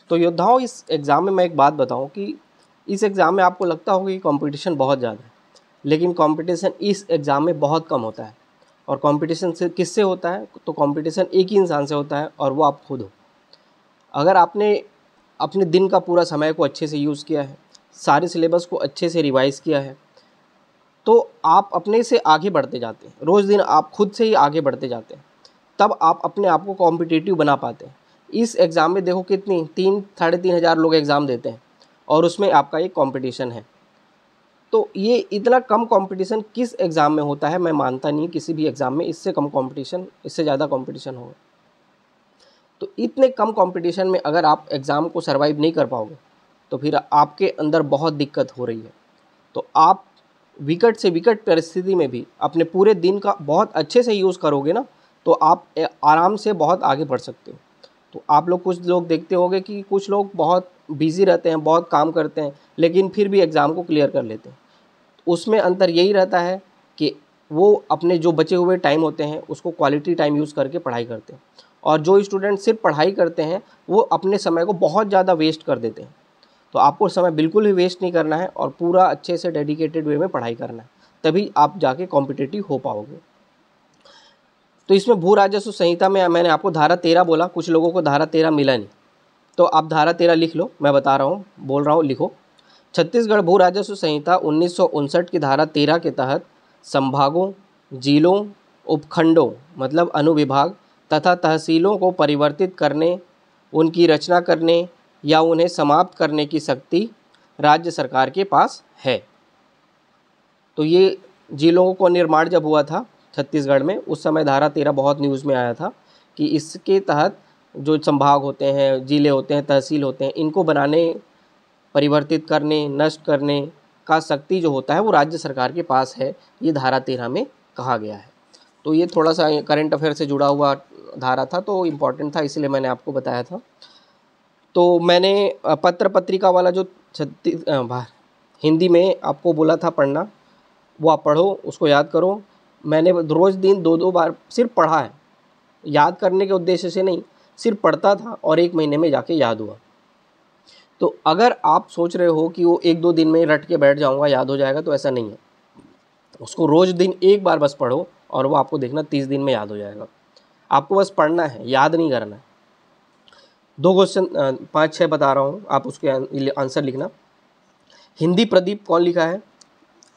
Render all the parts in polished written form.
तो योद्धाओं, इस एग्ज़ाम में मैं एक बात बताऊं कि इस एग्ज़ाम में आपको लगता होगा कि कंपटीशन बहुत ज़्यादा है, लेकिन कंपटीशन इस एग्ज़ाम में बहुत कम होता है। और कंपटीशन से किससे होता है? तो कंपटीशन एक ही इंसान से होता है और वो आप खुद हो। अगर आपने अपने दिन का पूरा समय को अच्छे से यूज़ किया है, सारे सिलेबस को अच्छे से रिवाइज़ किया है, तो आप अपने से आगे बढ़ते जाते हैं। रोज़ दिन आप खुद से ही आगे बढ़ते जाते हैं, तब आप अपने आप को कॉम्पिटिटिव बना पाते हैं। इस एग्ज़ाम में देखो कितनी 3-3,500 लोग एग्ज़ाम देते हैं और उसमें आपका एक कॉम्पिटिशन है। तो ये इतना कम कंपटीशन किस एग्ज़ाम में होता है? मैं मानता नहीं किसी भी एग्ज़ाम में इससे कम कंपटीशन, इससे ज़्यादा कंपटीशन होगा। तो इतने कम कंपटीशन में अगर आप एग्ज़ाम को सर्वाइव नहीं कर पाओगे तो फिर आपके अंदर बहुत दिक्कत हो रही है। तो आप विकट से विकट परिस्थिति में भी अपने पूरे दिन का बहुत अच्छे से यूज़ करोगे ना, तो आप आराम से बहुत आगे बढ़ सकते हो। तो आप लोग कुछ लोग देखते होंगे कि कुछ लोग बहुत बिज़ी रहते हैं, बहुत काम करते हैं, लेकिन फिर भी एग्ज़ाम को क्लियर कर लेते हैं। उसमें अंतर यही रहता है कि वो अपने जो बचे हुए टाइम होते हैं उसको क्वालिटी टाइम यूज़ करके पढ़ाई करते हैं, और जो स्टूडेंट सिर्फ पढ़ाई करते हैं वो अपने समय को बहुत ज़्यादा वेस्ट कर देते हैं। तो आपको समय बिल्कुल भी वेस्ट नहीं करना है और पूरा अच्छे से डेडिकेटेड वे में पढ़ाई करना है, तभी आप जाके कॉम्पिटिटिव हो पाओगे। तो इसमें भू राजस्व संहिता में मैंने आपको धारा 13 बोला, कुछ लोगों को धारा 13 मिला नहीं, तो आप धारा 13 लिख लो, मैं बता रहा हूँ, बोल रहा हूँ, लिखो। छत्तीसगढ़ भू राजस्व संहिता 1959 की धारा 13 के तहत संभागों, जिलों, उपखंडों मतलब अनुविभाग तथा तहसीलों को परिवर्तित करने, उनकी रचना करने या उन्हें समाप्त करने की शक्ति राज्य सरकार के पास है। तो ये जिलों को निर्माण जब हुआ था छत्तीसगढ़ में, उस समय धारा 13 बहुत न्यूज़ में आया था कि इसके तहत जो संभाग होते हैं, जिले होते हैं, तहसील होते हैं, इनको बनाने, परिवर्तित करने, नष्ट करने का शक्ति जो होता है वो राज्य सरकार के पास है, ये धारा 13 में कहा गया है। तो ये थोड़ा सा करंट अफेयर से जुड़ा हुआ धारा था, तो इम्पॉर्टेंट था, इसलिए मैंने आपको बताया था। तो मैंने पत्र पत्रिका वाला जो हिंदी में आपको बोला था पढ़ना, वो आप पढ़ो, उसको याद करो। मैंने रोज़ दिन 2-2 बार सिर्फ पढ़ा है, याद करने के उद्देश्य से नहीं, सिर्फ पढ़ता था और 1 महीने में जाके याद हुआ। तो अगर आप सोच रहे हो कि वो 1-2 दिन में रट के बैठ जाऊंगा, याद हो जाएगा, तो ऐसा नहीं है। उसको रोज़ दिन एक बार बस पढ़ो और वो आपको देखना 30 दिन में याद हो जाएगा। आपको बस पढ़ना है, याद नहीं करना है। 2 क्वेश्चन 5-6 बता रहा हूँ, आप उसके आंसर लिखना। हिंदी प्रदीप कौन लिखा है?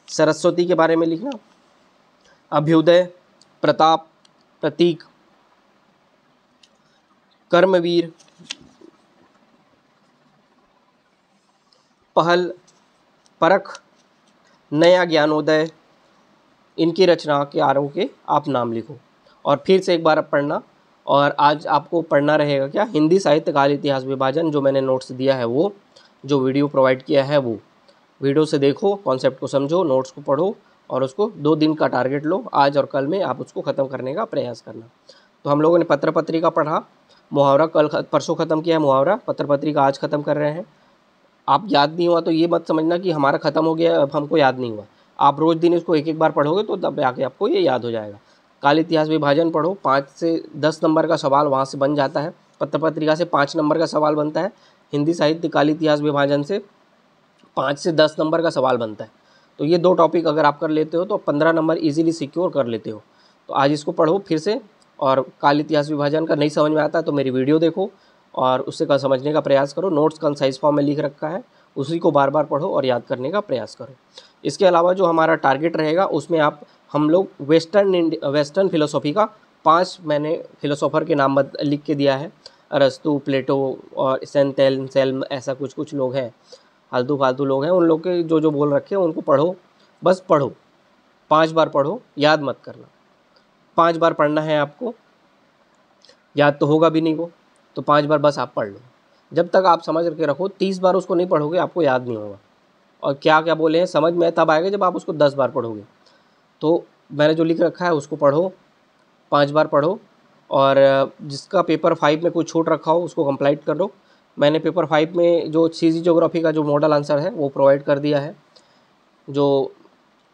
सरस्वती के बारे में लिखना। अभ्युदय, प्रताप, प्रतीक, कर्मवीर, पहल, परख, नया ज्ञानोदय, इनकी रचनाकारों के आप नाम लिखो और फिर से एक बार अब पढ़ना। और आज आपको पढ़ना रहेगा क्या? हिंदी साहित्य काल इतिहास विभाजन, जो मैंने नोट्स दिया है वो, जो वीडियो प्रोवाइड किया है वो वीडियो से देखो, कॉन्सेप्ट को समझो, नोट्स को पढ़ो और उसको 2 दिन का टारगेट लो, आज और कल में आप उसको ख़त्म करने का प्रयास करना। तो हम लोगों ने पत्र पत्रिका पढ़ा, मुहावरा परसों ख़त्म किया है, मुहावरा पत्र पत्रिका आज ख़त्म कर रहे हैं। आप याद नहीं हुआ तो ये मत समझना कि हमारा ख़त्म हो गया अब हमको याद नहीं हुआ। आप रोज़ दिन इसको 1-1 बार पढ़ोगे तो तब आके आपको ये याद हो जाएगा। काल इतिहास विभाजन पढ़ो, 5 से 10 नंबर का सवाल वहाँ से बन जाता है। पत्र पत्रिका से 5 नंबर का सवाल बनता है। हिंदी साहित्य काल इतिहास विभाजन से 5 से 10 नंबर का सवाल बनता है। तो ये 2 टॉपिक अगर आप कर लेते हो तो 15 नंबर ईजिली सिक्योर कर लेते हो। तो आज इसको पढ़ो फिर से, और काल इतिहास विभाजन का नहीं समझ में आता है तो मेरी वीडियो देखो और उससे का समझने का प्रयास करो। नोट्स कंसाइज फॉर्म में लिख रखा है, उसी को बार बार पढ़ो और याद करने का प्रयास करो। इसके अलावा जो हमारा टारगेट रहेगा उसमें हम लोग वेस्टर्न फिलोसॉफी का 5 मैंने फिलोसोफर के नाम लिख के दिया है। अरस्तु, प्लेटो और सेंट एंसेल्म, ऐसा कुछ लोग हैं, फालतू फालतू लोग हैं, उन लोग के जो बोल रखे हैं उनको पढ़ो, बस पढ़ो, 5 बार पढ़ो, याद मत करना। 5 बार पढ़ना है आपको, याद तो होगा भी नहीं वो, तो 5 बार बस आप पढ़ लो। जब तक आप समझ के रखो, 30 बार उसको नहीं पढ़ोगे आपको याद नहीं होगा। और क्या क्या बोले हैं समझ में तब आएगा जब आप उसको 10 बार पढ़ोगे। तो मैंने जो लिख रखा है उसको पढ़ो, 5 बार पढ़ो, और जिसका पेपर 5 में कुछ छूट रखा हो उसको कंप्लीट कर लो। मैंने पेपर 5 में जो सीजी ज्योग्राफी का जो मॉडल आंसर है वो प्रोवाइड कर दिया है, जो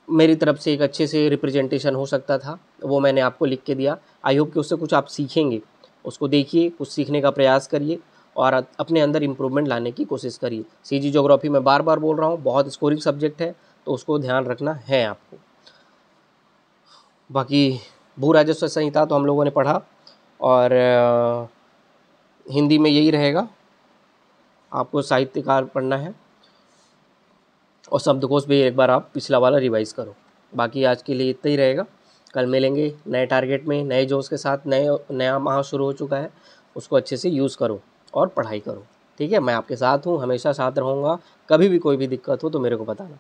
मेरी तरफ से एक अच्छे से रिप्रेजेंटेशन हो सकता था, वो मैंने आपको लिख के दिया। आई होप कि उससे कुछ आप सीखेंगे। उसको देखिए, कुछ सीखने का प्रयास करिए और अपने अंदर इम्प्रूवमेंट लाने की कोशिश करिए। सीजी ज्योग्राफी में बार बार बोल रहा हूँ, बहुत स्कोरिंग सब्जेक्ट है, तो उसको ध्यान रखना है आपको। बाकी भू राजस्व संहिता तो हम लोगों ने पढ़ा, और हिंदी में यही रहेगा, आपको साहित्यकार पढ़ना है, और शब्दकोश भी एक बार आप पिछला वाला रिवाइज़ करो। बाकी आज के लिए इतना ही रहेगा, कल मिलेंगे नए टारगेट में, नए जोश के साथ। नया माह शुरू हो चुका है, उसको अच्छे से यूज़ करो और पढ़ाई करो, ठीक है। मैं आपके साथ हूँ, हमेशा साथ रहूँगा। कभी भी कोई भी दिक्कत हो तो मेरे को बताना।